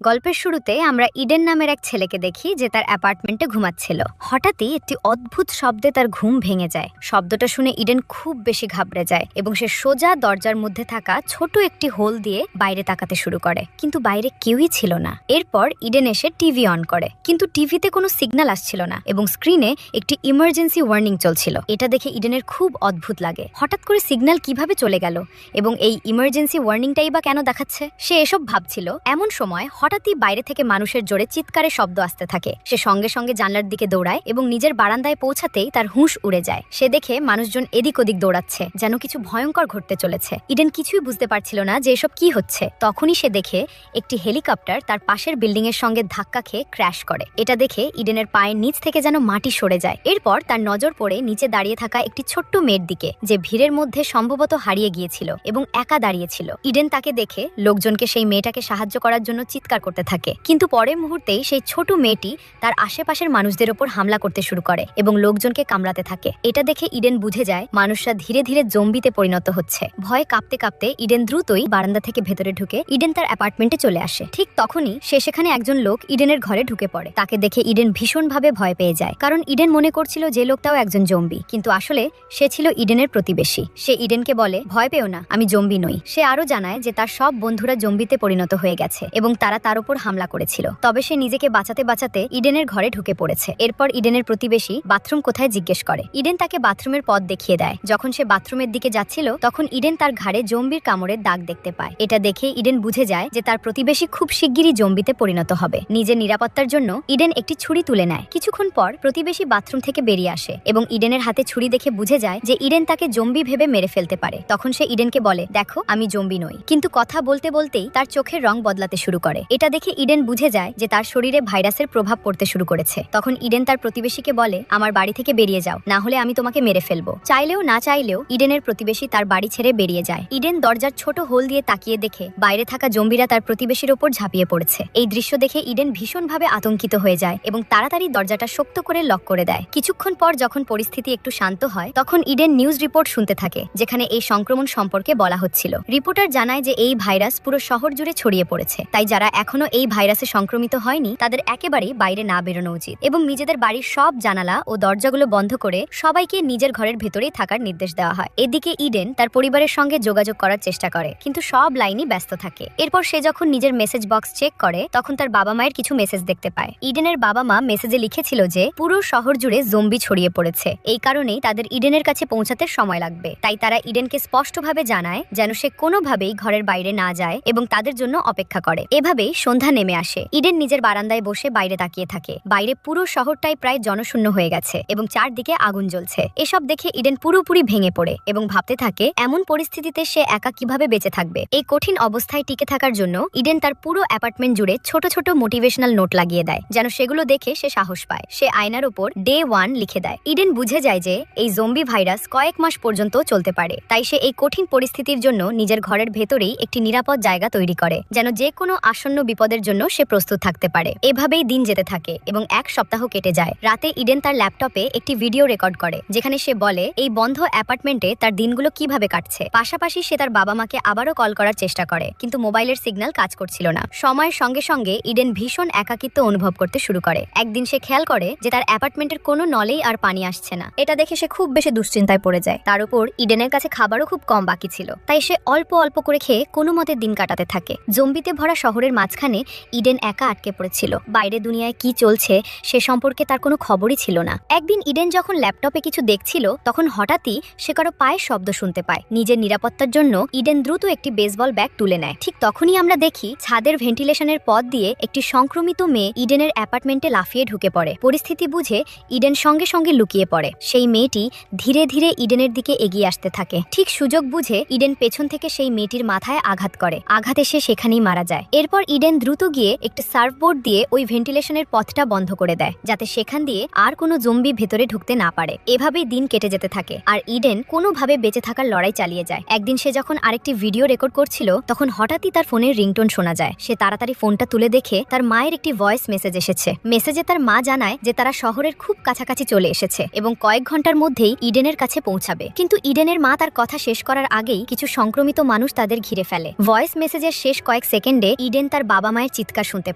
গল্পের শুরুতে আমরা ইডেন নামের এক ছেলেকে দেখি যে তার অ্যাপার্টমেন্টে ঘুমাচ্ছিল। হঠাৎই একটি অদ্ভুত শব্দে তার ঘুম ভেঙে যায়। শব্দটা শুনে ইডেন খুব বেশি ঘাবড়ে যায় এবং সে সোজা দরজার মধ্যে থাকা ছোট একটি হোল দিয়ে বাইরে তাকাতে শুরু করে, কিন্তু বাইরে কেউই ছিল না। এরপর ইডেন এসে টিভি অন করে, কিন্তু টিভিতে কোনো সিগন্যাল আসছিল না এবং স্ক্রিনে একটি ইমার্জেন্সি ওয়ার্নিং চলছিল। এটা দেখে ইডেনের খুব অদ্ভুত লাগে। হঠাৎ করে সিগন্যাল কিভাবে চলে গেল এবং এই ইমার্জেন্সি ওয়ার্নিংটাই বা কেন দেখাচ্ছে? সে এসব ভাবছিল। এমন সময় হঠাৎই বাইরে থেকে মানুষের জোরে চিৎকারের শব্দ আসতে থাকে। সে সঙ্গে সঙ্গে জানলার দিকে দৌড়ায় এবং নিজের বারান্দায় পৌঁছাতেই তার হুঁশ উড়ে যায়। সে দেখে মানুষজন এদিক ওদিক দৌড়াচ্ছে, যেন কিছু ভয়ঙ্কর ঘটতে চলেছে। ইডেন কিছুই বুঝতে পারছিল না যে এসব কি হচ্ছে। তখনই সে দেখে একটি হেলিকপ্টার তার পাশের বিল্ডিং এর সঙ্গে ধাক্কা খেয়ে ক্র্যাশ করে। এটা দেখে ইডেনের পায়ের নিচ থেকে যেন মাটি সরে যায়। এরপর তার নজর পড়ে নিচে দাঁড়িয়ে থাকা একটি ছোট্ট মেয়ের দিকে, যে ভিড়ের মধ্যে সম্ভবত হারিয়ে গিয়েছিল এবং একা দাঁড়িয়েছিল। ইডেন তাকে দেখে লোকজনকে সেই মেয়েটাকে সাহায্য করার জন্য চিৎকার করতে থাকে, কিন্তু পরের মুহূর্তেই সেই ছোট মেয়েটি তার আশেপাশের মানুষদের ওপর হামলা করতে শুরু করে এবং লোকজনকে কামড়াতে থাকে। এটা দেখে ইডেন বুঝে যায় মানুষরা ধীরে ধীরে জম্বিতে পরিণত হচ্ছে। ভয়ে কাঁপতে কাঁপতে ইডেন দ্রুতই বারান্দা থেকে ভেতরে ঢুকে ইডেন তার অ্যাপার্টমেন্টে চলে আসে। ঠিক তখনই সেখানে একজন লোক ইডেনের ঘরে ঢুকে পড়ে। তাকে দেখে ইডেন ভীষণভাবে ভয় পেয়ে যায়, কারণ ইডেন মনে করছিল যে লোকটাও একজন জম্বি, কিন্তু আসলে সে ছিল ইডেনের প্রতিবেশী। সে ইডেনকে বলে, ভয় পেও না, আমি জম্বি নই। সে আরো জানায় যে তার সব বন্ধুরা জম্বিতে পরিণত হয়ে গেছে এবং তারা তার উপর হামলা করেছিল। তবে সে নিজেকে বাঁচাতে বাঁচাতে ইডেনের ঘরে ঢুকে পড়েছে। এরপর ইডেনের প্রতিবেশী বাথরুম কোথায় জিজ্ঞেস করে। ইডেন তাকে বাথরুমের পথ দেখিয়ে দেয়। যখন সে বাথরুমের দিকে যাচ্ছিল তখন ইডেন তার ঘাড়ে জম্বির কামড়ের দাগ দেখতে পায়। এটা দেখে ইডেন বুঝে যায় যে তার প্রতিবেশী খুব শিগগিরই জম্বিতে পরিণত হবে। নিজের নিরাপত্তার জন্য ইডেন একটি ছুরি তুলে নেয়। কিছুক্ষণ পর প্রতিবেশী বাথরুম থেকে বেরিয়ে আসে এবং ইডেনের হাতে ছুরি দেখে বুঝে যায় যে ইডেন তাকে জম্বি ভেবে মেরে ফেলতে পারে। তখন সে ইডেনকে বলে, দেখো আমি জম্বি নই। কিন্তু কথা বলতে বলতেই তার চোখের রং বদলাতে শুরু করে। এটা দেখে ইডেন বুঝে যায় যে তার শরীরে ভাইরাসের প্রভাব পড়তে শুরু করেছে। তখন ইডেন তার প্রতিবেশীকে বলে, আমার বাড়ি থেকে বেরিয়ে যাও, না হলে আমি তোমাকে মেরে ফেলবো। চাইলেও না চাইলেও ইডেনের প্রতিবেশী তার বাড়ি ছেড়ে বেরিয়ে যায়। ইডেন দরজার ছোট হোল দিয়ে তাকিয়ে দেখে বাইরে থাকা জম্বিরা তার প্রতিবেশীর ওপর ঝাঁপিয়ে পড়েছে। এই দৃশ্য দেখে ইডেন ভীষণভাবে আতঙ্কিত হয়ে যায় এবং তাড়াতাড়ি দরজাটা শক্ত করে লক করে দেয়। কিছুক্ষণ পর যখন পরিস্থিতি একটু শান্ত হয় তখন ইডেন নিউজ রিপোর্ট শুনতে থাকে, যেখানে এই সংক্রমণ সম্পর্কে বলা হচ্ছিল। রিপোর্টার জানায় যে এই ভাইরাস পুরো শহর জুড়ে ছড়িয়ে পড়েছে, তাই যারা এখনো এই ভাইরাসে সংক্রমিত হয়নি তাদের একেবারেই বাইরে না বেরোনো উচিত এবং নিজেদের বাড়ির সব জানালা ও দরজাগুলো বন্ধ করে সবাইকে নিজের ঘরের ভেতরেই থাকার নির্দেশ দেওয়া হয়। এদিকে ইডেন তার পরিবারের সঙ্গে যোগাযোগ করার চেষ্টা করে, কিন্তু সব লাইনই ব্যস্ত থাকে। এরপর সে যখন নিজের মেসেজ বক্স চেক করে তখন তার বাবা মায়ের কিছু মেসেজ দেখতে পায়। ইডেনের বাবা মা মেসেজে লিখেছিল যে পুরো শহর জুড়ে জম্বি ছড়িয়ে পড়েছে, এই কারণেই তাদের ইডেনের কাছে পৌঁছাতে সময় লাগবে। তাই তারা ইডেনকে স্পষ্টভাবে জানায় যেন সে কোনোভাবেই ঘরের বাইরে না যায় এবং তাদের জন্য অপেক্ষা করে। এভাবেই সন্ধ্যা নেমে আসে। ইডেন নিজের বারান্দায় বসে বাইরে তাকিয়ে থাকে। বাইরে পুরো শহরটাই প্রায় জনশূন্য হয়ে গেছে এবং চারদিকে আগুন জ্বলছে। এসব দেখে ইডেন পুরোপুরি ভেঙে পড়ে এবং ভাবতে থাকে এমন পরিস্থিতিতে সে একা কিভাবে বেঁচে থাকবে। এই কঠিন অবস্থায় টিকে থাকার জন্য ইডেন তার পুরো অ্যাপার্টমেন্ট জুড়ে ছোট ছোট মোটিভেশনাল নোট লাগিয়ে দেয়, যেন সেগুলো দেখে সে সাহস পায়। সে আয়নার উপর ডে 1 লিখে দেয়। ইডেন বুঝে যায় যে এই জম্বি ভাইরাস কয়েক মাস পর্যন্ত চলতে পারে, তাই সে এই কঠিন পরিস্থিতির জন্য নিজের ঘরের ভেতরেই একটি নিরাপদ জায়গা তৈরি করে, যেন যে কোনো আসন্ন বিপদের জন্য সে প্রস্তুত থাকতে পারে। এভাবেই দিন যেতে থাকে এবং এক সপ্তাহ কেটে যায়। রাতে ইডেন তার ল্যাপটপে একটি ভিডিও রেকর্ড করে, যেখানে সে বলে এই বন্ধ অ্যাপার্টমেন্টে তার দিনগুলো কিভাবে কাটছে। পাশাপাশি সে তার বাবা মাকে আবারও কল করার চেষ্টা করে, কিন্তু মোবাইলের সিগন্যাল কাজ করছিল না। সময়ের সঙ্গে সঙ্গে ইডেন ভীষণ একাকিত্ব অনুভব করতে শুরু করে। একদিন সে খেয়াল করে যে তার অ্যাপার্টমেন্টের কোনো নলেই আর পানি আসছে না। এটা দেখে সে খুব বেশি দুশ্চিন্তায় পড়ে যায়। তার উপর ইডেনের কাছে খাবারও খুব কম বাকি ছিল, তাই সে অল্প অল্প করে খেয়ে কোনো মতে দিন কাটাতে থাকে। জম্বিতে ভরা শহরের মাঝখানে ইডেন একা আটকে পড়েছিল। বাইরে দুনিয়ায় কি চলছে সে সম্পর্কে তার কোনো খবরই ছিল না। একদিন ইডেন যখন ল্যাপটপে কিছু দেখছিল তখন হঠাৎই সে কারো পায়ের শব্দ শুনতে পায়। নিজের নিরাপত্তার জন্য ইডেন দ্রুত একটি বেসবল ব্যাগ তুলে নেয়। ঠিক তখনই আমরা দেখি ছাদের ভেন্টিলেশনের পথ দিয়ে একটি সংক্রমিত মেয়ে ইডেনের অ্যাপার্টমেন্টে লাফিয়ে ঢুকে পড়ে। পরিস্থিতি বুঝে ইডেন সঙ্গে সঙ্গে লুকিয়ে পড়ে। সেই মেয়েটি ধীরে ধীরে ইডেনের দিকে এগিয়ে আসতে থাকে। ঠিক সুযোগ বুঝে ইডেন পেছন থেকে সেই মেয়েটির মাথায় আঘাত করে। আঘাত এসে সেখানেই মারা যায়। এরপর ইডেন দ্রুত গিয়ে একটি সার্ফবোর্ড দিয়ে ওই ভেন্টিলেশনের পথটা বন্ধ করে দেয়, যাতে সেখান দিয়ে আর কোনো জম্বি ভেতরে ঢুকতে না পারে। এভাবেই দিন কেটে যেতে থাকে আর ইডেন কোনোভাবে বেঁচে থাকার লড়াই চালিয়ে যায়। একদিন সে যখন আরেকটি ভিডিও রেকর্ড করছিল তখন হঠাৎই তার ফোনের রিংটোন শোনা যায়। সে তাড়াতাড়ি ফোনটা তুলে দেখে তার মায়ের একটি ভয়েস মেসেজ এসেছে। মেসেজে তার মা জানায় যে তারা শহরের খুব কাছাকাছি চলে এসেছে এবং কয়েক ঘন্টার মধ্যেই ইডেনের কাছে পৌঁছাবে। কিন্তু ইডেনের মা তার কথা শেষ করার আগেই কিছু সংক্রমিত মানুষ তাদের ঘিরে ফেলে। ভয়েস মেসেজের শেষ কয়েক সেকেন্ডে ইডেন তার বাবা মায়ের চিৎকার শুনতে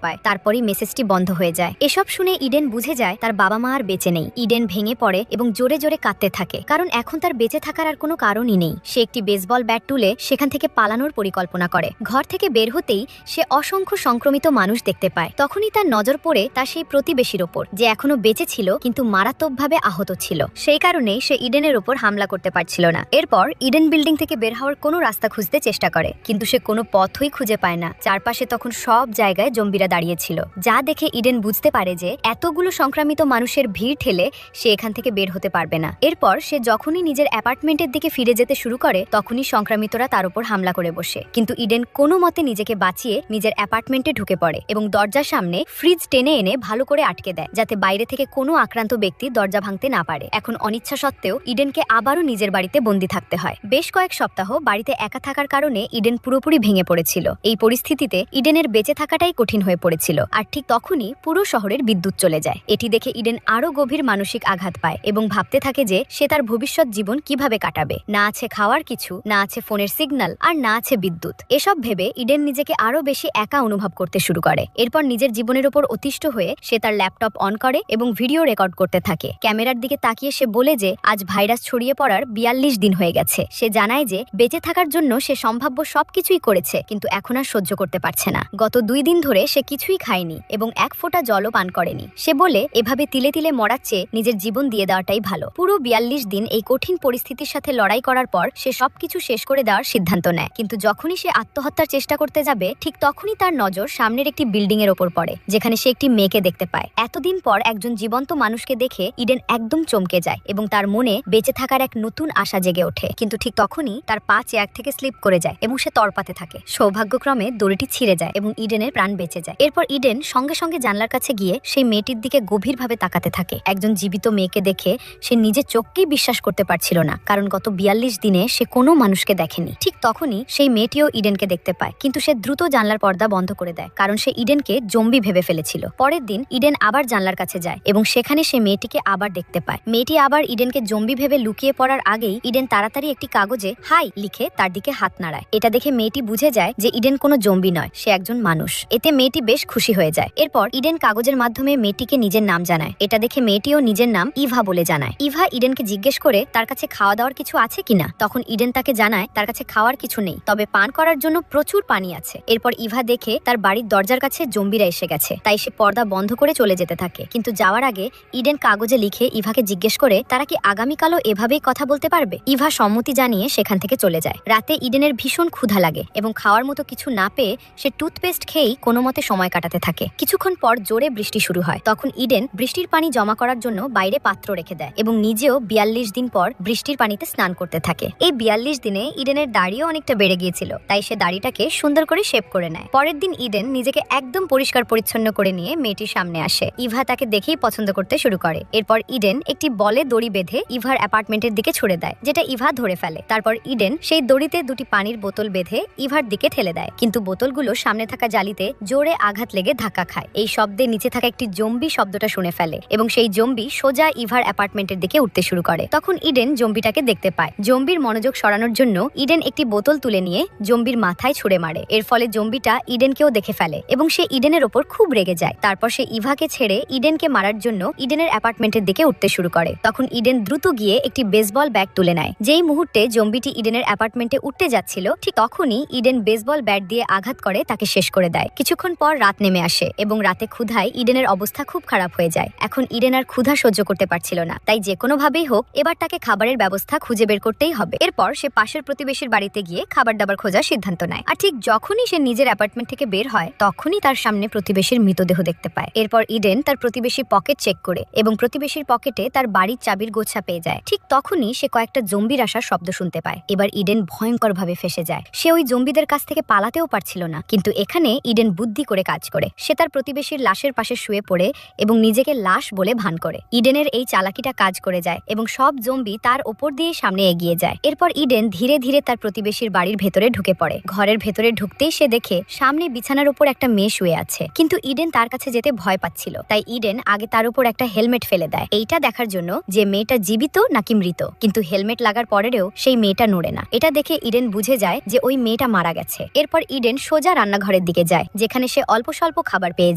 পায়। তারপরই মেসেজটি বন্ধ হয়ে যায়। এসব শুনে ইডেন বুঝে যায় তার বাবা মা আর বেঁচে নেই। ইডেন ভেঙে পড়ে এবং জোরে জোরে কাঁদতে থাকে, কারণ এখন তার বেঁচে থাকার আর কোনো কারণই নেই। সে একটি বেসবল ব্যাট তুলে সেখান থেকে পালানোর পরিকল্পনা করে। ঘর থেকে বের হতেই সে অসংখ্য সংক্রমিত মানুষ দেখতে পায়। তখনই তার নজর পড়ে তার সেই প্রতিবেশীর ওপর, যে এখনো বেঁচে ছিল কিন্তু মারাত্মকভাবে আহত ছিল। সেই কারণেই সে ইডেনের ওপর হামলা করতে পারছিল না। এরপর ইডেন বিল্ডিং থেকে বের হওয়ার কোনো রাস্তা খুঁজতে চেষ্টা করে, কিন্তু সে কোনো পথই খুঁজে পায় না। চারপাশে তখন সব জায়গায় জম্বিরা দাঁড়িয়েছিল, যা দেখে ইডেন বুঝতে পারে যে এতগুলো সংক্রামিত মানুষের ভিড় ঠেলে সে এখান থেকে বের হতে পারবে না। এরপর সে যখনই নিজের অ্যাপার্টমেন্টের দিকে ফিরে যেতে শুরু করে, তখনই সংক্রামিতরা তার উপর হামলা করে বসে। কিন্তু ইডেন কোনো মতে নিজেকে বাঁচিয়ে নিজের অ্যাপার্টমেন্টে ঢুকে পড়ে এবং দরজার সামনে ফ্রিজ টেনে এনে ভালো করে আটকে দেয়, যাতে বাইরে থেকে কোনো আক্রান্ত ব্যক্তি দরজা ভাঙতে না পারে। এখন অনিচ্ছা সত্ত্বেও ইডেনকে আবারও নিজের বাড়িতে বন্দী থাকতে হয়। বেশ কয়েক সপ্তাহ বাড়িতে একা থাকার কারণে ইডেন পুরোপুরি ভেঙে পড়েছিল। এই পরিস্থিতিতে ইডেনের বেঁচে থাকাটাই কঠিন হয়ে পড়েছিল। আর ঠিক তখনই পুরো শহরের বিদ্যুৎ চলে যায়। এটি দেখে ইডেন আরো গভীর মানসিক আঘাত পায় এবং ভাবতে থাকে যে সে তার ভবিষ্যৎ জীবন কিভাবে কাটাবে। না আছে খাওয়ার কিছু, না আছে ফোনের সিগন্যাল, আর না আছে বিদ্যুৎ। এসব ভেবে ইডেন নিজেকে আরো বেশি একা অনুভব করতে শুরু করে। এরপর নিজের জীবনের উপর অতিষ্ঠ হয়ে সে তার ল্যাপটপ অন করে এবং ভিডিও রেকর্ড করতে থাকে। ক্যামেরার দিকে তাকিয়ে সে বলে যে আজ ভাইরাস ছড়িয়ে পড়ার 42 দিন হয়ে গেছে। সে জানায় যে বেঁচে থাকার জন্য সে সম্ভাব্য সবকিছুই করেছে, কিন্তু এখন আর সহ্য করতে পারছে না। গত 2 দিন ধরে সে কিছুই খায়নি এবং এক ফোঁটা জলও পান করেনি। সে বলে এভাবে তিলে তিলে মরার চেয়ে নিজের জীবন দিয়ে দেওয়াটাই ভালো। পুরো 42 দিন এই কঠিন পরিস্থিতির সাথে লড়াই করার পর সে সবকিছু শেষ করে দেওয়ার সিদ্ধান্ত নেয়। কিন্তু যখনই সে আত্মহত্যার চেষ্টা করতে যাবে, ঠিক তখনই তার নজর সামনের একটি বিল্ডিং এর ওপর পড়ে, যেখানে সে একটি মেয়েকে দেখতে পায়। এতদিন পর একজন জীবন্ত মানুষকে দেখে ইডেন একদম চমকে যায় এবং তার মনে বেঁচে থাকার এক নতুন আশা জেগে ওঠে। কিন্তু ঠিক তখনই তার পা চেয়ার থেকে স্লিপ করে যায় এবং সে তড়পাতে থাকে। সৌভাগ্যক্রমে দড়িটি ছিঁড়ে যায় এবং ইডেনের প্রাণ বেঁচে যায়। এরপর ইডেন সঙ্গে সঙ্গে জানলার কাছে গিয়ে সেই মেয়েটির দিকে গভীরভাবে তাকাতে থাকে। একজন জীবিত মেয়েকে দেখে সে নিজের চোখকেই বিশ্বাস করতে পারছিল না, কারণ গত 42 দিনে সে কোনো মানুষকে দেখেনি। ঠিক তখনই সেই মেয়েটিও ইডেনকে দেখতে পায়, কিন্তু সে দ্রুত জানলার পর্দা বন্ধ করে দেয়, কারণ সে ইডেনকে জম্বি ভেবে ফেলেছিল। পরের দিন ইডেন আবার জানলার কাছে যায় এবং সেখানে সে মেয়েটিকে আবার দেখতে পায়। মেয়েটি আবার ইডেনকে জম্বি ভেবে লুকিয়ে পড়ার আগেই ইডেন তাড়াতাড়ি একটি কাগজে হাই লিখে তার দিকে হাত নাড়ায়। এটা দেখে মেয়েটি বুঝে যায় যে ইডেন কোনো জম্বি নয়, সে একজন মানুষ। এতে মেয়েটি বেশ খুশি হয়ে যায়। এরপর ইডেন কাগজের মাধ্যমে মেয়েটিকে নিজের নাম জানায়। এটা দেখে মেয়েটিও নিজের নাম ইভা বলে জানায়। ইভা ইডেনকে জিজ্ঞেস করে তার কাছে খাওয়া দাওয়ার কিছু আছে কিনা। তখন ইডেন তাকে জানায় তার কাছে খাওয়ার কিছু নেই, তবে পান করার জন্য প্রচুর পানি আছে। এরপর ইভা দেখে তার বাড়ির দরজার কাছে জম্বিরা এসে গেছে, তাই সে পর্দা বন্ধ করে চলে যেতে থাকে। কিন্তু যাওয়ার আগে ইডেন কাগজে লিখে ইভাকে জিজ্ঞেস করে তারা কি আগামীকালও এভাবেই কথা বলতে পারবে। ইভা সম্মতি জানিয়ে সেখান থেকে চলে যায়। রাতে ইডেনের ভীষণ ক্ষুধা লাগে এবং খাওয়ার মতো কিছু না পেয়ে সে টুথপেস্ট খেয়েই কোনো মতে সময় কাটাতে থাকে। কিছুক্ষণ পর জোরে বৃষ্টি শুরু হয়। তখন ইডেন বৃষ্টির পানি জমা করার জন্য বাইরে পাত্র রেখে দেয় এবং নিজেও 42 দিন পর বৃষ্টির পানিতে স্নান করতে থাকে। এই 42 দিনে ইডেনের দাড়িও অনেকটা বেড়ে গিয়েছিল, তাই সে দাড়িটাকে সুন্দর করে শেভ করে নেয়। পরের দিন ইডেন নিজেকে একদম পরিষ্কার পরিচ্ছন্ন করে নিয়ে মেয়েটির সামনে আসে। ইভা তাকে দেখেই পছন্দ করতে শুরু করে। এরপর ইডেন একটি বলে দড়ি বেঁধে ইভার অ্যাপার্টমেন্টের দিকে ছুড়ে দেয়, যেটা ইভা ধরে ফেলে। তারপর ইডেন সেই দড়িতে 2টি পানির বোতল বেঁধে ইভার দিকে ঠেলে দেয়, কিন্তু বোতলগুলো সামনে থাকা জালিতে জোরে আঘাত লেগে ধাক্কা খায়। এই শব্দে নিচে থাকা একটি জম্বি শব্দটা শুনে ফেলে এবং সেই জম্বি সোজা ইভার অ্যাপার্টমেন্টের দিকে উঠতে শুরু করে। তখন ইডেন জম্বিটাকে দেখতে পায়। জম্বির মনোযোগ সরানোর জন্য ইডেন একটি বোতল তুলে নিয়ে জম্বির মাথায় ছুঁড়ে মারে। এর ফলে জম্বিটা ইডেনকেও দেখে ফেলে এবং সে ইডেনের ওপর খুব রেগে যায়। তারপর সে ইভাকে ছেড়ে ইডেনকে মারার জন্য ইডেনের অ্যাপার্টমেন্টের দিকে উঠতে শুরু করে। তখন ইডেন দ্রুত গিয়ে একটি বেসবল ব্যাট তুলে নেয়। যেই মুহূর্তে জম্বিটি ইডেনের অ্যাপার্টমেন্টে উঠতে যাচ্ছিল, ঠিক তখনই ইডেন বেসবল ব্যাট দিয়ে আঘাত করে তাকে শেষ করে দেয়। কিছুক্ষণ পর রাত নেমে আসে এবং রাতে ক্ষুধায় ইডেনের অবস্থা খুব খারাপ হয়ে যায়। এখন ইডেন আর ক্ষুধা সহ্য করতে পারছিল না, তাই যে কোনো ভাবেই হোক এবার তাকে খাবারের ব্যবস্থা খুঁজে বের করতেই হবে। এরপর সে পাশের প্রতিবেশীর বাড়িতে গিয়ে খাবার দাবার খোঁজার সিদ্ধান্ত নেয়। আর ঠিক যখনই সে নিজের অ্যাপার্টমেন্ট থেকে বের হয়, তখনই তার সামনে প্রতিবেশীর মৃতদেহ দেখতে পায়। এরপর ইডেন তার প্রতিবেশীর পকেট চেক করে এবং প্রতিবেশীর পকেটে তার বাড়ির চাবির গোছা পেয়ে যায়। ঠিক তখনই সে কয়েকটা জম্বির আসার শব্দ শুনতে পায়। এবার ইডেন ভয়ঙ্কর ভাবে ফেসে যায়। সে ওই জম্বিদের কাছ থেকে পালাতেও পারছিল না, কিন্তু এখানে ইডেন বুদ্ধি করে কাজ করে। সে তার প্রতিবেশীর লাশের পাশে শুয়ে পড়ে এবং নিজেকে লাশ বলে ভান করে। ইডেনের এই চালাকিটা কাজ করে যায় এবং সব জম্বি তার ওপর দিয়ে সামনে এগিয়ে যায়। এরপর ইডেন ধীরে ধীরে তার প্রতিবেশীর বাড়ির ভেতরে ঢুকে পড়ে। ঘরের ভেতরে ঢুকতেই সে দেখে সামনে বিছানার উপর একটা মেয়ে শুয়ে আছে, কিন্তু ইডেন তার কাছে যেতে ভয় পাচ্ছিল। তাই ইডেন আগে তার উপর একটা হেলমেট ফেলে দেয়, এইটা দেখার জন্য যে মেয়েটা জীবিত নাকি মৃত। কিন্তু হেলমেট লাগার পরেও সেই মেয়েটা নড়ে না। এটা দেখে ইডেন বুঝে যায় যে ওই মেয়েটা মারা গেছে। এরপর ইডেন সোজা রান্নাঘরের দিকে যায়, যেখানে সে অল্প স্বল্প খাবার পেয়ে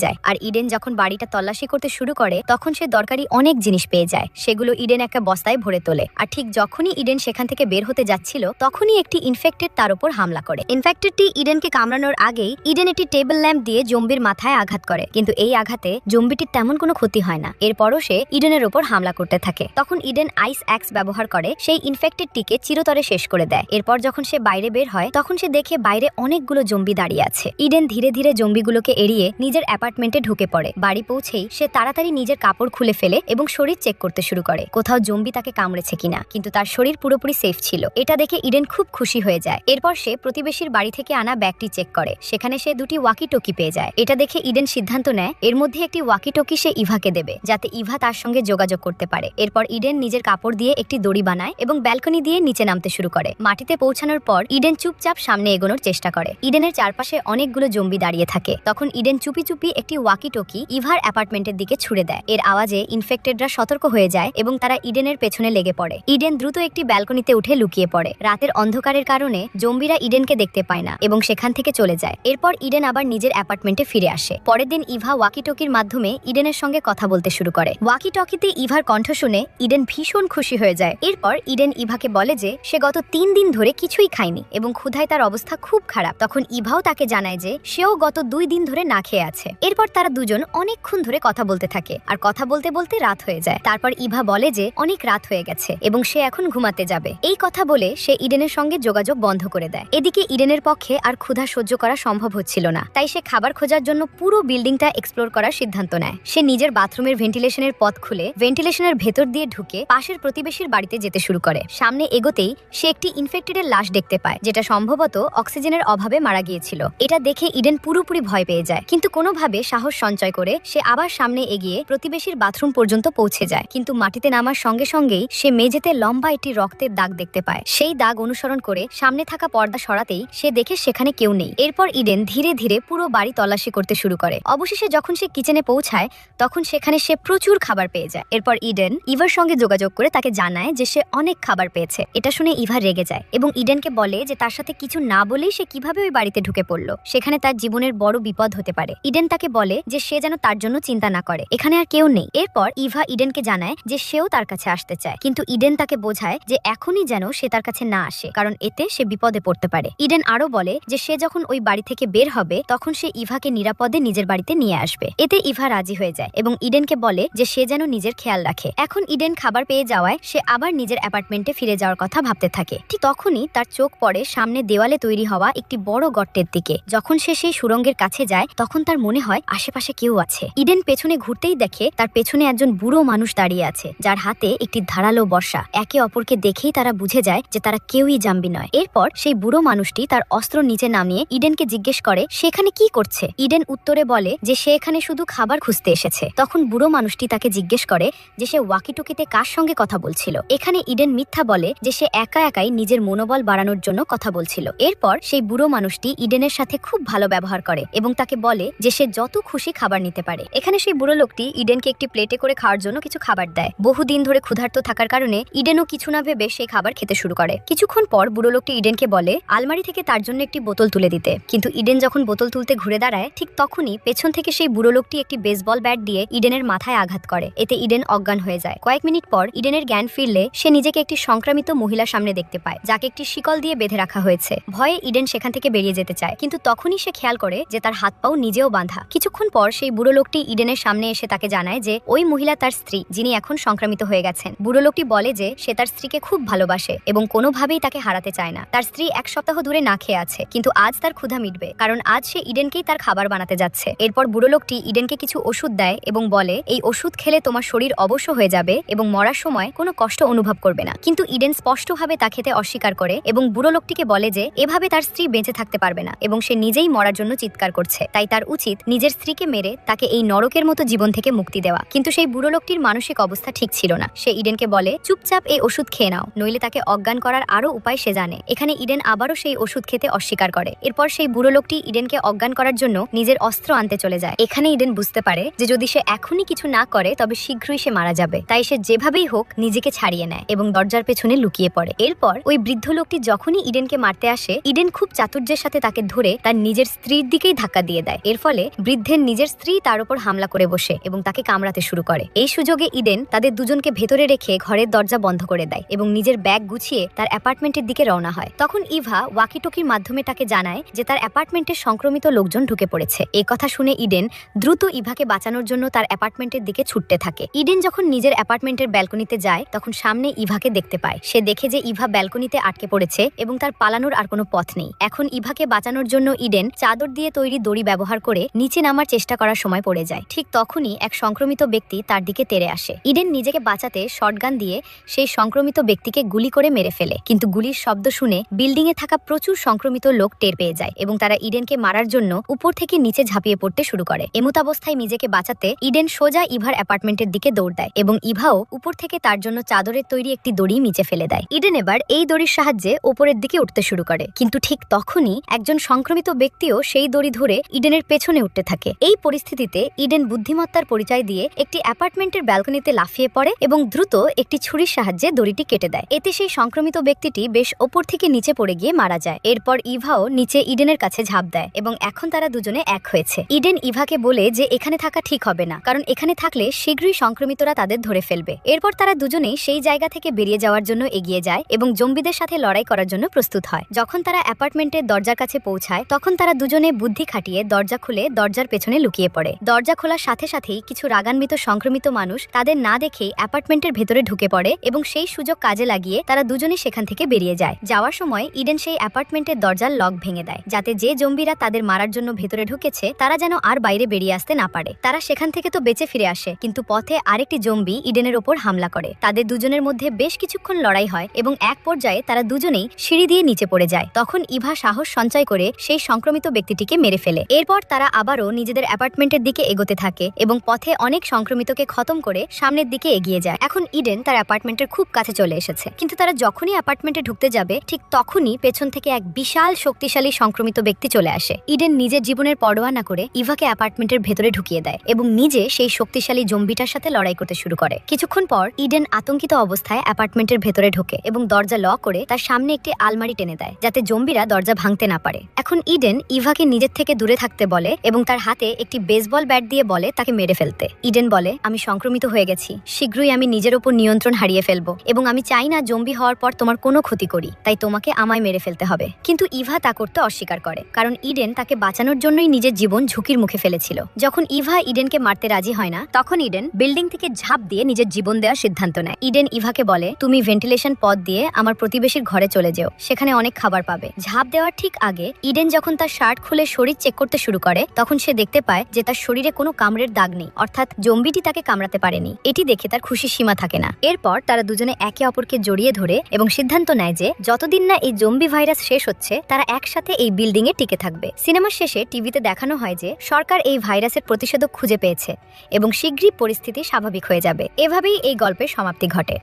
যায়। আর ইডেন যখন বাড়িটা তল্লাশি করতে শুরু করে তখন সে দরকারি অনেক জিনিস পেয়ে যায়। সেগুলো ইডেন একটা বস্তায় ভরে তোলে। আর ঠিক যখনই ইডেন সেখান থেকে বের হতে যাচ্ছিল তখনই একটি ইনফেক্টেড তার উপর হামলা করে। ইনফেক্টেডটি ইডেনকে কামড়ানোর আগেই ইডেন একটি টেবিল ল্যাম্প দিয়ে জম্বির মাথায় আঘাত করে, কিন্তু এই আঘাতে জম্বিটির তেমন কোনো ক্ষতি হয় না। এরপরও সে ইডেনের উপর হামলা করতে থাকে। তখন ইডেন আইস অ্যাক্স ব্যবহার করে সেই ইনফেক্টেডটিকে চিরতরে শেষ করে দেয়। এরপর যখন সে বাইরে বের হয় তখন সে দেখে বাইরে অনেকগুলো জম্বি দাঁড়িয়ে আছে। ইডেন ধীরে ধীরে জম্বিগুলোকে এড়িয়ে নিজের অ্যাপার্টমেন্টে ঢুকে পড়ে। বাড়ি পৌঁছেই সে তাড়াতাড়ি নিজের কাপড় খুলে ফেলে এবং শরীর চেক করতে শুরু করে কোথাও জম্বি তাকে কামড়েছে কিনা, কিন্তু তার শরীর পুরোপুরি সেফ ছিল। এটা দেখে ইডেন খুব খুশি হয়ে যায়। এরপর সে প্রতিবেশীর বাড়ি থেকে আনা ব্যাগটি চেক করে, সেখানে সে দুটি ওয়াকি টকি পেয়ে যায়। এটা দেখে ইডেন সিদ্ধান্ত নেয় এর মধ্যে একটি ওয়াকি টকি সে ইভাকে দেবে, যাতে ইভা তার সঙ্গে যোগাযোগ করতে পারে। এরপর ইডেন নিজের কাপড় দিয়ে একটি দড়ি বানায় এবং ব্যালকনি দিয়ে নিচে নামতে শুরু করে। মাটিতে পৌঁছানোর পর ইডেন চুপচাপ সামনে এগোনোর চেষ্টা করে। ইডেনের চারপাশে অনেকগুলো জম্বি দাঁড়িয়ে থাকে। তখন ইডেন চুপি চুপি একটি ওয়াকি টকি ইভার অ্যাপার্টমেন্টের দিকে ছুড়ে দেয়। এর আওয়াজে ইনফেক্টেডরা সতর্ক হয়ে যায় এবং তারা ইডেনের পেছনে লেগে পড়ে। ইডেন দ্রুত একটি ব্যালকনিতে উঠে লুকিয়ে পড়ে। রাতের অন্ধকারের কারণে জম্বিরা ইডেনকে দেখতে পায় না এবং সেখান থেকে চলে যায়। এরপর ইডেন আবার নিজের অ্যাপার্টমেন্টে ফিরে আসে। পরের দিন ইভা ওয়াকি টকির মাধ্যমে ইডেনের সঙ্গে কথা বলতে শুরু করে। ওয়াকি টকিতে ইভার কণ্ঠ শুনে ইডেন ভীষণ খুশি হয়ে যায়। এরপর ইডেন ইভাকে বলে যে সে গত 3 দিন ধরে কিছুই খায়নি এবং ক্ষুধায় তার অবস্থা খুব খারাপ। তখন ইভাও তাকে জানায় যে সেও গত 2 দিন ধরে না খেয়ে আছে। এরপর তারা দুজন অনেকক্ষণ ধরে কথা বলতে থাকে আর কথা বলতে বলতে রাত হয়ে যায়। তারপর ইভা বলে যে অনেক রাত হয়ে গেছে এবং সে এখন ঘুমাতে যাবে। এই কথা বলে সে ইডেনের সঙ্গে যোগাযোগ বন্ধ করে দেয়। এদিকে ইডেনের পক্ষে আর ক্ষুধা সহ্য করা সম্ভব হচ্ছিল না, তাই সে খাবার খোঁজার জন্য পুরো বিল্ডিংটা এক্সপ্লোর করার সিদ্ধান্ত নেয়। সে নিজের বাথরুমের ভেন্টিলেশনের পথ খুলে ভেন্টিলেশনের ভেতর দিয়ে ঢুকে পাশের প্রতিবেশীর বাড়িতে যেতে শুরু করে। সামনে এগোতেই সে একটি ইনফেক্টেডের লাশ দেখতে পায়, যেটা সম্ভবত অক্সিজেনের অভাবে মারা গিয়েছিল। এটা দেখে ইডেন পুরোপুরি ভয় পেয়ে যায়, কিন্তু কোনোভাবে সাহস সঞ্চয় করে সে আবার সামনে এগিয়ে প্রতিবেশীর বাথরুম পর্যন্ত পৌঁছে যায়। কিন্তু মাটিতে নামার সঙ্গে সঙ্গেই সে মেঝেতে লম্বা একটি রক্তের দাগ দেখতে পায়। সেই দাগ অনুসরণ করে সামনে থাকা পর্দা সরাতেই সে দেখে সেখানে কেউ নেই। এরপর ইডেন ধীরে ধীরে পুরো বাড়ি তল্লাশি করতে শুরু করে। অবশেষে যখন সে কিচেনে পৌঁছায় তখন সেখানে সে প্রচুর খাবার পেয়ে যায়। এরপর ইডেন ইভার সঙ্গে যোগাযোগ করে তাকে জানায় যে সে অনেক খাবার পেয়েছে। এটা শুনে ইভা রেগে যায় এবং ইডেনকে বলে যে তার সাথে কিছু না বলেই সে কিভাবে ওই বাড়িতে ঢুকে পড়লো, সেখানে তার জীবনের বড় বিপদ হতে পারে। ইডেন তাকে বলে যে সে যেন তার জন্য চিন্তা না করে, এখানে আর কেউ নেই। এরপর ইভা ইডেনকে জানায় যে সেও তার কাছে আসতে চায়, কিন্তু ইডেন তাকে বোঝায় যে এখনই যেন সে তার কাছে না আসে, কারণ এতে সে বিপদে পড়তে পারে। ইডেন আরো বলে যে সে যখন ওই বাড়ি থেকে বের হবে তখন সে ইভাকে নিরাপদে নিজের বাড়িতে নিয়ে আসবে। এতে ইভা রাজি হয়ে যায় এবং ইডেনকে বলে যে সে যেন নিজের খেয়াল রাখে। এখন ইডেন খাবার পেয়ে যাওয়ায় সে আবার নিজের অ্যাপার্টমেন্টে ফিরে যাওয়ার কথা ভাবতে থাকে। ঠিক তখনই তার চোখ পড়ে সামনে দেওয়ালে তৈরি হওয়া একটি বড় গর্তের দিকে। যখন সে সেই সুড়ঙ্গের কাছে যায় তখন তার মনে হয় আশেপাশে কেউ আছে। ইডেন পেছনে ঘুরতেই দেখে তার পেছনে একজন বুড়ো মানুষ দাঁড়িয়ে আছে, যার হাতে একটি ধারালো বর্ষা। একে অপরকে দেখেই তারা বুঝে যায় যে তারা কেউই জাম্বি নয়। এরপর সেই বুড়ো মানুষটি তার অস্ত্র নিচে নামিয়ে ইডেনকে জিজ্ঞেস করে সেখানে কি করছে। ইডেন উত্তরে বলে যে সে এখানে শুধু খাবার খুঁজতে এসেছে। তখন বুড়ো মানুষটি তাকে জিজ্ঞেস করে যে সে ওয়াকিটকিতে কার সঙ্গে কথা বলছিল। এখানে ইডেন মিথ্যা বলে যে সে একা একাই নিজের মনোবল বাড়ানোর জন্য কথা বলছিল। এরপর সেই বুড়ো মানুষটি ইডেনের সাথে খুব ভালো ব্যবহার করে এবং তাকে বলে যে সে যত খুশি খাবার নিতে পারে। এখানে সেই বুড়ো লোকটি ইডেনকে একটি প্লেটে করে খাওয়ার জন্য কিছু খাবার দেয়। বহুদিন ধরে ক্ষুধার্ত থাকার কারণে ইডেনও কিছু না ভেবে সেই খাবার খেতে শুরু করে। কিছুক্ষণ পর বুড়ো লোকটি ইডেনকে বলে আলমারি থেকে তার জন্য একটি বোতল তুলে দিতে, কিন্তু ইডেন যখন বোতল তুলতে ঘুরে দাঁড়ায় ঠিক তখনই পেছন থেকে সেই বুড়ো লোকটি একটি বেসবল ব্যাট দিয়ে ইডেনের মাথায় আঘাত করে। এতে ইডেন অজ্ঞান হয়ে যায়। কয়েক মিনিট পর ইডেনের জ্ঞান ফিরলে সে নিজেকে একটি সংক্রামিত মহিলার সামনে দেখতে পায়, যাকে একটি শিকল দিয়ে বেঁধে রাখা হয়েছে। ভয়ে ইডেন সেখান থেকে বেরিয়ে যেতে চায়, কিন্তু তখনই সে খেয়াল করে যে তার হাত পাও নিজেও বাঁধা। কিছুক্ষণ পর সেই বুড়ো লোকটি ইডেনের সামনে এসে তাকে জানায় যে ওই মহিলা তার স্ত্রী, যিনি এখন সংক্রামিত হয়ে গেছেন। বুড়ো লোকটি বলে যে সে তার স্ত্রীকে খুব ভালোবাসে এবং কোনোভাবেই তাকে হারাতে চায় না। তার স্ত্রী 1 সপ্তাহ ধরে না খেয়ে আছে, কিন্তু আজ তার ক্ষুধা মিটবে, কারণ আজ সে ইডেনকেই তার খাবার বানাতে যাচ্ছে। এরপর বুড়ো লোকটি ইডেনকে কিছু ওষুধ দেয় এবং বলে এই ওষুধ খেলে তোমার শরীর অবশ্য হয়ে যাবে এবং মরার সময় কোনো কষ্ট অনুভব করবে না। কিন্তু ইডেন স্পষ্টভাবে তা খেতে অস্বীকার করে এবং বুড়ো লোকটিকে বলে যে এভাবে তার স্ত্রী বেঁচে থাকতে পারবে না এবং সে নিজেই মরার জন্য চিৎকার করছে, তাই তার উচিত নিজের স্ত্রীকে মেরে তাকে এই নরকের মতো জীবন থেকে মুক্তি দেওয়া। কিন্তু সেই বুড়ো লোকটির মানসিক অবস্থা ঠিক ছিল না। সে ইডেনকে বলে চুপচাপ এই ওষুধ খেয়ে নাও, নইলে তাকে অজ্ঞান করার আরো উপায় সে জানে। এখানে ইডেন আবারও সেই ওষুধ খেতে অস্বীকার করে। এরপর সেই বুড়ো লোকটি ইডেনকে অজ্ঞান করার জন্য নিজের অস্ত্র আনতে চলে যায়। এখানে ইডেন বুঝতে পারে যে যদি সে এখনই কিছু না করে তবে শীঘ্রই সে মারা যাবে, তাই সে যেভাবেই হোক নিজেকে ছাড়িয়ে নেয় এবং দরজার পেছনে লুকিয়ে পড়ে। এরপর ওই বৃদ্ধ লোকটি যখনই ইডেনকে মারতে আসে ইডেন খুব চাতুর্যের সাথে তাকে ধরে তার নিজের নিজের স্ত্রীর দিকেই ধাক্কা দিয়ে দেয়। এর ফলে বৃদ্ধের নিজের স্ত্রী তার উপর হামলা করে বসে এবং তাকে কামড়াতে শুরু করে। এই সুযোগে ইডেন তাদের দুজনকে ভেতরে রেখে ঘরের দরজা বন্ধ করে দেয় এবং নিজের ব্যাগ গুছিয়ে তার অ্যাপার্টমেন্টের দিকে রওনা হয়। তখন ইভা ওয়াকিটকির মাধ্যমে তাকে জানায় যে তার অ্যাপার্টমেন্টে সংক্রমিত লোকজন ঢুকে পড়েছে। এই কথা শুনে ইডেন দ্রুত ইভাকে বাঁচানোর জন্য তার অ্যাপার্টমেন্টের দিকে ছুটতে থাকে। ইডেন যখন নিজের অ্যাপার্টমেন্টের ব্যালকনিতে যায় তখন সামনে ইভাকে দেখতে পায়। সে দেখে যে ইভা ব্যালকনিতে আটকে পড়েছে এবং তার পালানোর আর কোনো পথ নেই। এখন ইভাকে বাঁচানোর জন্য ইডেন চাদর দিয়ে তৈরি দড়ি ব্যবহার করে নিচে নামার চেষ্টা করার সময় পড়ে যায়। ঠিক তখনই এক সংক্রমিত ব্যক্তি তার দিকে তেড়ে আসে। ইডেন নিজেকে বাঁচাতে শটগান দিয়ে সেই সংক্রমিত ব্যক্তিকে গুলি করে মেরে ফেলে, কিন্তু গুলির শব্দ শুনে বিল্ডিং এ থাকা প্রচুর সংক্রমিত লোক টের পেয়ে যায় এবং তারা ইডেনকে মারার জন্য উপর থেকে নিচে ঝাঁপিয়ে পড়তে শুরু করে। এমতাবস্থায় নিজেকে বাঁচাতে ইডেন সোজা ইভার অ্যাপার্টমেন্টের দিকে দৌড় দেয় এবং ইভাও উপর থেকে তার জন্য চাদরের তৈরি একটি দড়ি নিচে ফেলে দেয়। ইডেন এবার এই দড়ির সাহায্যে ওপরের দিকে উঠতে শুরু করে, কিন্তু ঠিক তখনই একজন সংক্রমিত ব্যক্তিও সেই দড়ি ধরে ইডেনের পেছনে উঠতে থাকে। এই পরিস্থিতিতে ইডেন বুদ্ধিমত্তার পরিচয় দিয়ে একটি অ্যাপার্টমেন্টের ব্যালকনিতে লাফিয়ে পড়ে এবং দ্রুত একটি ছুরির সাহায্যে দড়িটি কেটে দেয়। এতে সেই সংক্রমিত ব্যক্তিটি বেশ ওপর থেকে নিচে পড়ে গিয়ে মারা যায়। এরপর ইভাও নিচে ইডেনের কাছে ঝাঁপ দেয় এবং এখন তারা দুজনে এক হয়েছে। ইডেন ইভাকে বলে যে এখানে থাকা ঠিক হবে না, কারণ এখানে থাকলে শীঘ্রই সংক্রমিতরা তাদের ধরে ফেলবে। এরপর তারা দুজনেই সেই জায়গা থেকে বেরিয়ে যাওয়ার জন্য এগিয়ে যায় এবং জম্বিদের সাথে লড়াই করার জন্য প্রস্তুত হয়। যখন তারা অ্যাপার্টমেন্টের দরজার কাছে পৌঁছায় তখন তারা দুজনে বুদ্ধি খাটিয়ে দরজা খুলে দরজার পেছনে লুকিয়ে পড়ে। দরজা খোলার সাথে সাথেই কিছু রাগান্বিত সংক্রমিত মানুষ তাদের না দেখেই অ্যাপার্টমেন্টের ভেতরে ঢুকে পড়ে এবং সেই সুযোগ কাজে লাগিয়ে তারা দুজনে সেখান থেকে বেরিয়ে যায়। যাওয়ার সময় ইডেন সেই অ্যাপার্টমেন্টের দরজার লক ভেঙে দেয়, যাতে যে জম্বিরা তাদের মারার জন্য ভেতরে ঢুকেছে তারা যেন আর বাইরে বেরিয়ে আসতে না পারে। তারা সেখান থেকে তো বেঁচে ফিরে আসে, কিন্তু পথে আরেকটি জম্বি ইডেনের ওপর হামলা করে। তাদের দুজনের মধ্যে বেশ কিছুক্ষণ লড়াই হয় এবং এক পর্যায়ে তারা দুজনেই সিঁড়ি দিয়ে নিচে পড়ে যায়। তখন ইভা সাহস সঞ্চয় করে সেই সংক্রমিত ব্যক্তিটিকে মেরে ফেলে। এরপর তারা আবারও নিজেদের অ্যাপার্টমেন্টের দিকে এগোতে থাকে এবং পথে অনেক সংক্রমিতকে খতম করে সামনের দিকে এগিয়ে যায়। এখন ইডেন তার অ্যাপার্টমেন্টের খুব কাছে চলে এসেছে, কিন্তু তারা যখনই অ্যাপার্টমেন্টে ঢুকতে যাবে ঠিক তখনই পেছন থেকে এক বিশাল শক্তিশালী সংক্রমিত ব্যক্তি চলে আসে। ইডেন নিজের জীবনের পরোয়া না করে ইভাকে অ্যাপার্টমেন্টের ভেতরে ঢুকিয়ে দেয় এবং নিজে সেই শক্তিশালী জম্বিটার সাথে লড়াই করতে শুরু করে। কিছুক্ষণ পর ইডেন আতঙ্কিত অবস্থায় অ্যাপার্টমেন্টের ভেতরে ঢোকে এবং দরজা লক করে তার সামনে একটি আলমারি টেনে দেয়, যাতে জম্বিরা দরজা ভাঙতে না পারে। এখন ইডেন ইভাকে নিজের থেকে দূরে থাকতে বলে এবং তার হাতে একটি বেসবল ব্যাট দিয়ে বলে তাকে মেরে ফেলতে। ইডেন বলে, আমি সংক্রমিত হয়ে গেছি, শীঘ্রই আমি নিজের উপর নিয়ন্ত্রণ হারিয়ে ফেলবো এবং আমি চাই না জম্বি হওয়ার পর তোমার কোনো ক্ষতি করি, তাই তোমাকে আমায় মেরে ফেলতে হবে। কিন্তু ইভা তা করতে অস্বীকার করে, কারণ ইডেন তাকে বাঁচানোর জন্যই নিজের জীবন ঝুঁকির মুখে ফেলেছিল। যখন ইভা ইডেনকে মারতে রাজি হয় না তখন ইডেন বিল্ডিং থেকে ঝাঁপ দিয়ে নিজের জীবন দেওয়ার সিদ্ধান্ত নেয়। ইডেন ইভাকে বলে, তুমি ভেন্টিলেশন পথ দিয়ে আমার প্রতিবেশীর ঘরে চলে যেও, সেখানে অনেক খাবার পাবে। ঝাঁপ দেওয়ার ঠিক আগে ইডেন যখন তার শার্ট খুলে শরীর চেক করতে শুরু করে তখন সে দেখতে পায় যে তার শরীরে কোনো কামড়ের দাগ নেই, অর্থাৎ জম্বিটি তাকে কামড়াতে পারেনি। এটি দেখে তার খুশির সীমা থাকে না। এরপর তারা দুজনে একে অপরকে জড়িয়ে ধরে এবং সিদ্ধান্ত নেয় যে যতদিন না এই জম্বি ভাইরাস শেষ হচ্ছে তারা একসাথে এই বিল্ডিং এ টিকে থাকবে। সিনেমার শেষে টিভিতে দেখানো হয় যে সরকার এই ভাইরাসের প্রতিষেধক খুঁজে পেয়েছে এবং শীঘ্রই পরিস্থিতি স্বাভাবিক হয়ে যাবে। এভাবেই এই গল্পের সমাপ্তি ঘটে।